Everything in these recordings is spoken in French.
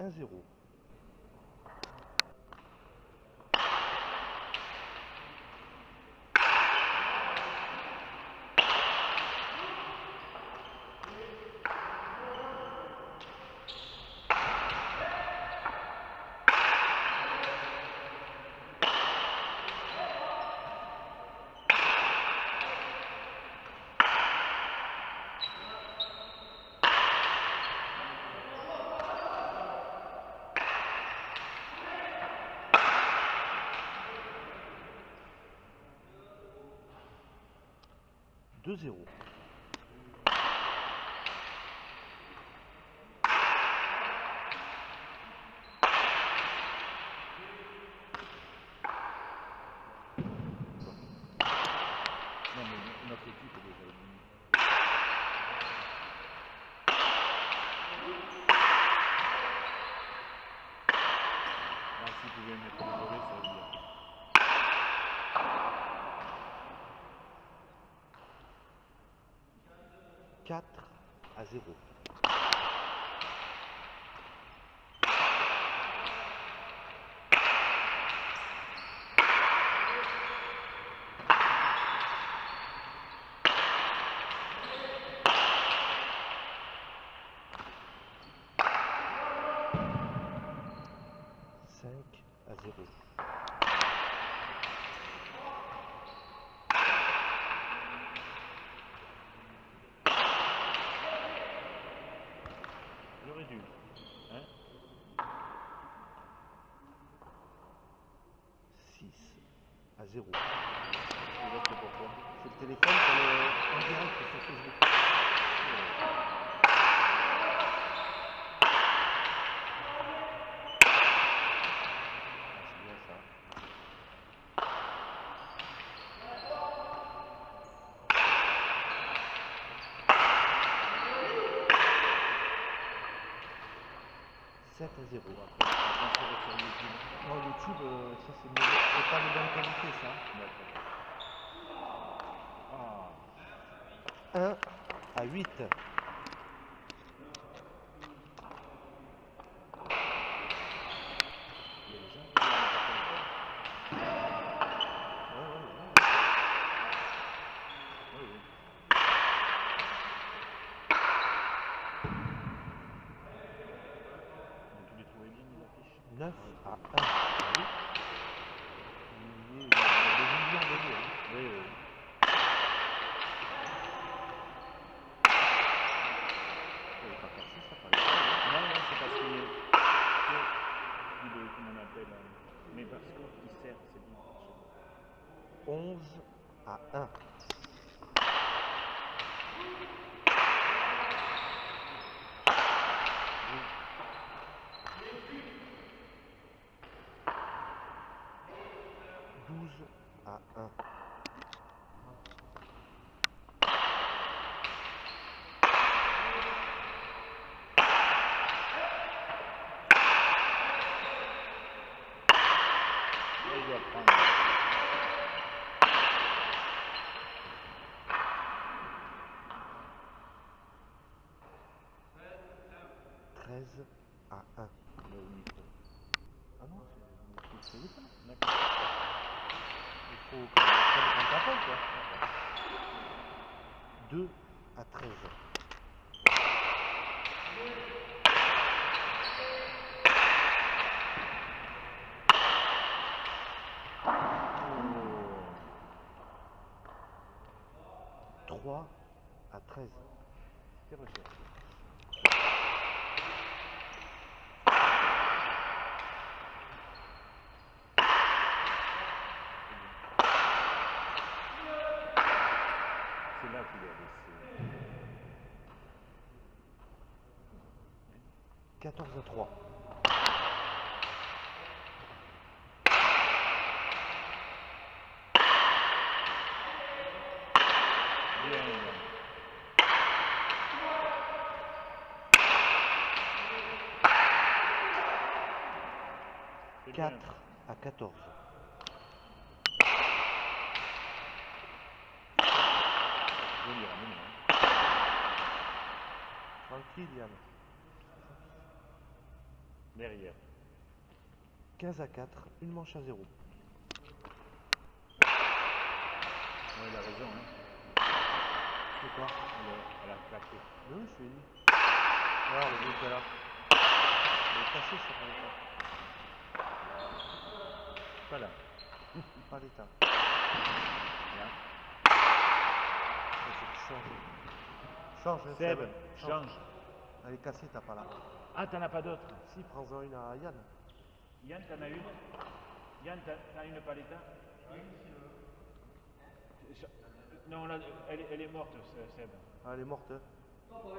1-0. Deux 0. Non mais notre équipe est déjà éliminée. Là, si vous pouvez mettre le volet, ça va bien. 4-0. J'aurais dû. Hein? 6-0. Et là, c'est pourquoi? C'est le téléphone pour le en direct sur Facebook. C'est bien ça. Sept à 0. Sur YouTube. Non, YouTube, ça c'est mauvais. C'est pas de bonne qualité ça. D'accord. 1-8. Il y a des gens qui ont pas fait oui, oui. Donc tu les trouvais bien, les affiches? 9-1. Oui. Il y a des millions de vues, hein. Oui, oui. Il n'est pas cassé, ça, par exemple. Non, non, c'est parce qu'il est. Comment on appelle. Mais parce qu'il sert, c'est bien. 11-1. 12-1. 13-1. Le micro. Ah non, c'est le téléphone. D'accord. Il faut qu'on prenne un appel quoi. 2-13. Oh. 3-13. C'était recherché. C'est là qu'il y a laissé. 14-3. Bien. 4-14. Joli, hein. Tranquille, Yann. Derrière. 15 à 4, une manche à 0. Ouais, il a raison, hein. C'est quoi? Elle a claqué. Mais oui, je suis dit. Regarde, le but est là. Il est cassé sur l'état. Pas là. Pas l'état. Là. Il faut changer. Change, hein, Seb, Seb. change. Elle est cassée, t'as pas là. Ah, t'en as pas d'autre? Si, prends-en une à Yann. Yann, t'en as une? Yann, t'as une paletta? Non, là, elle est morte, Seb. Ah, elle est morte. Hein. Elle est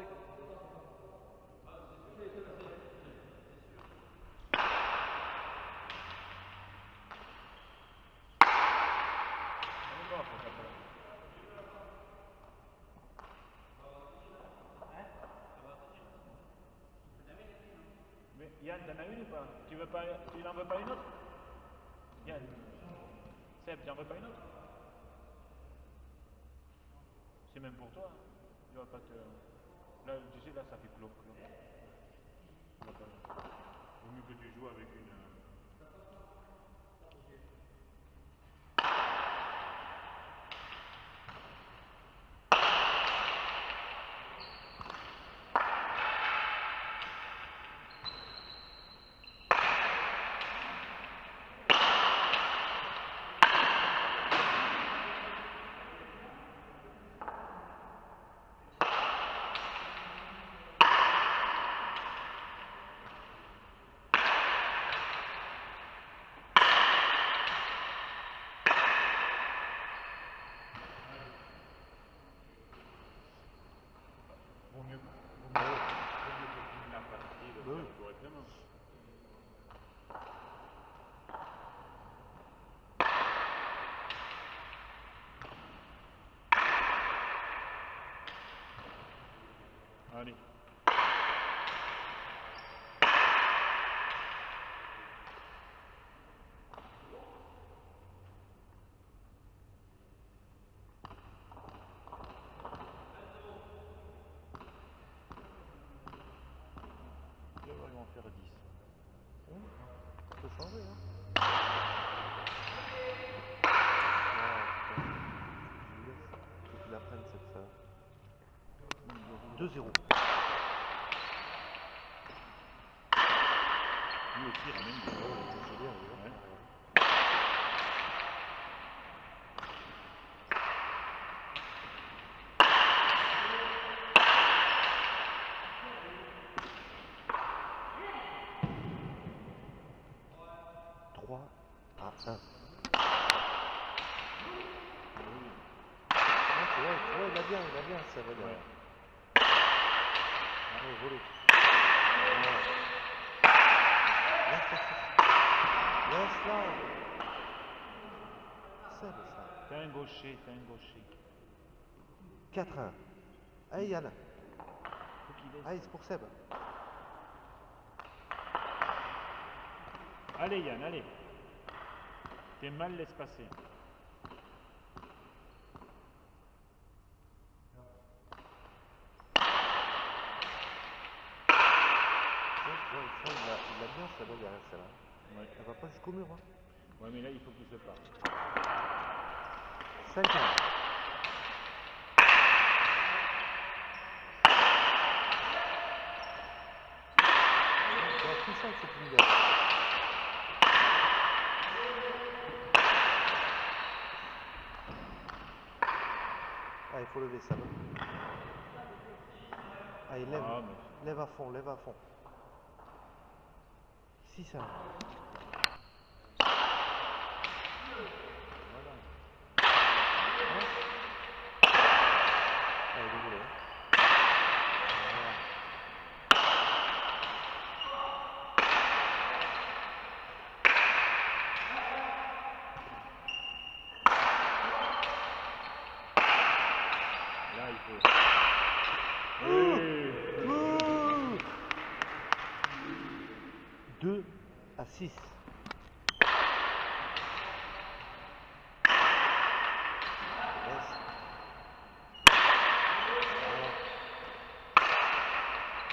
morte, ta paletta. Mais Yann, t'en as une ou pas? Tu n'en veux pas une autre? Yann. Seb, tu n'en veux pas une autre? C'est même pour toi. Hein. Il va pas te... Là, tu sais, là, ça fait cloc, cloc. Vaut mieux que tu joues avec une... Vaut mieux que tu la partie, le faire correctement. Allez. Je vais vraiment faire 10. On peut changer, hein. Faut qu'il apprenne cette ça. 2-0. Lui aussi, il ramène des C'est bien, oui. Ouais. 3 à 1. Tu vois, il a bien, ça va bien. Ouais. Allez, volé. Laisse-la. Seb, ça. T'es un gaucher, t'es un gaucher. 4-1. Allez, Yann. Faut qu'il laisse. Allez, c'est pour Seb. Allez Yann, allez. T'es mal laisse passer. Ouais, ça, il a bien, ça va derrière celle-là. Ouais. Elle va pas jusqu'au mur. Hein. Ouais, mais là, il faut qu'il se parte. 5 ans. Tu as tout ça avec cette lumière. Ah, il faut lever ça. Allez, lève. Ah, mais... Lève à fond, lève à fond. 6 ans. Voilà. Allez, désolé. Voilà. Là, il faut... 2 à 6.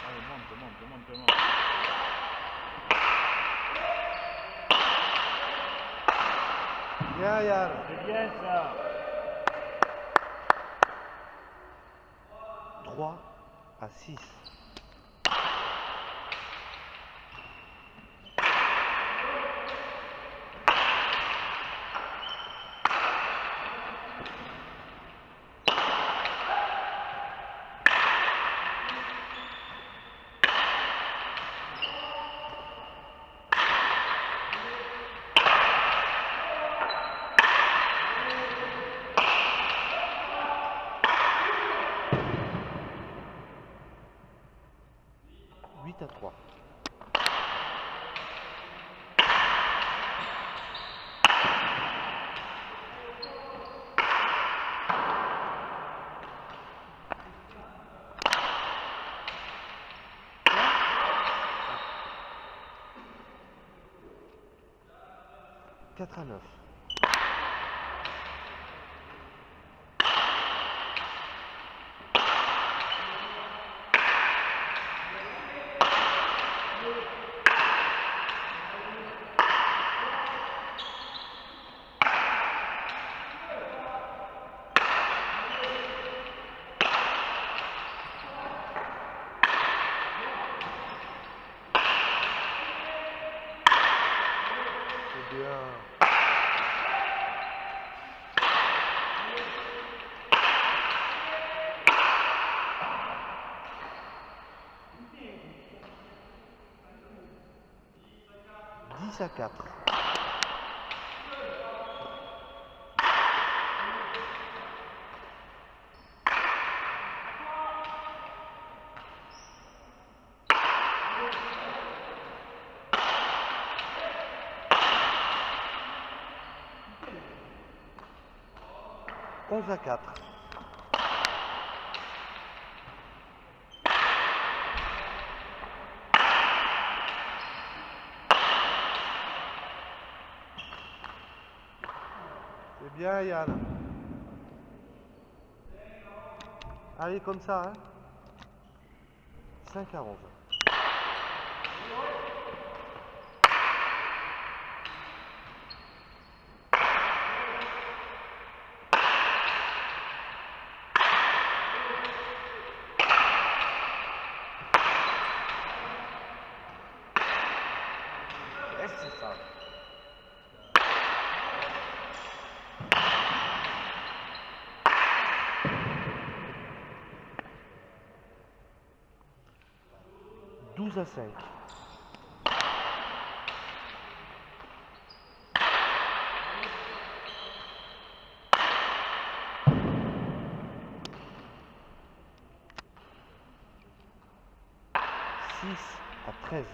Allez, monte. Bien Yann. C'est bien ça. 3-6. À 3. Quatre à 9. C'est bien. Dix à 4. Onze à 4. C'est bien Yann. Allez comme ça, hein. 5 à 11. Yes, c'est ça. Douze à 5. Six à 13.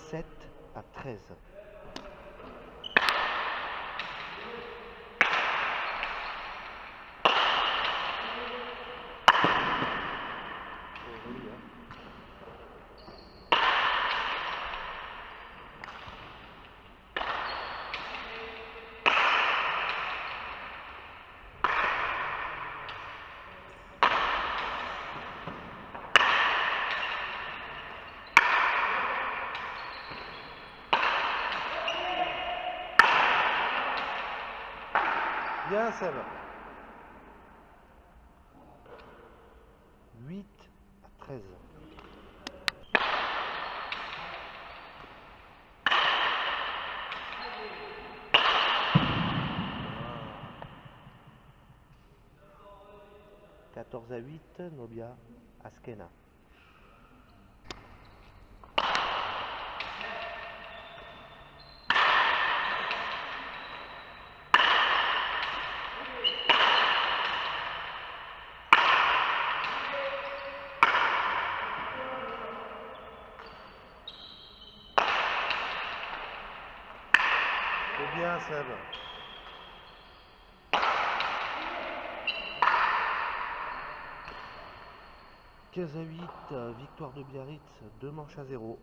Sept à 13. Bien, Seb. 8 à 13. Ah. 14 à 8, Nobia Askena. C'est bien, Seb. 15 à 8, victoire de Biarritz, 2 manches à 0.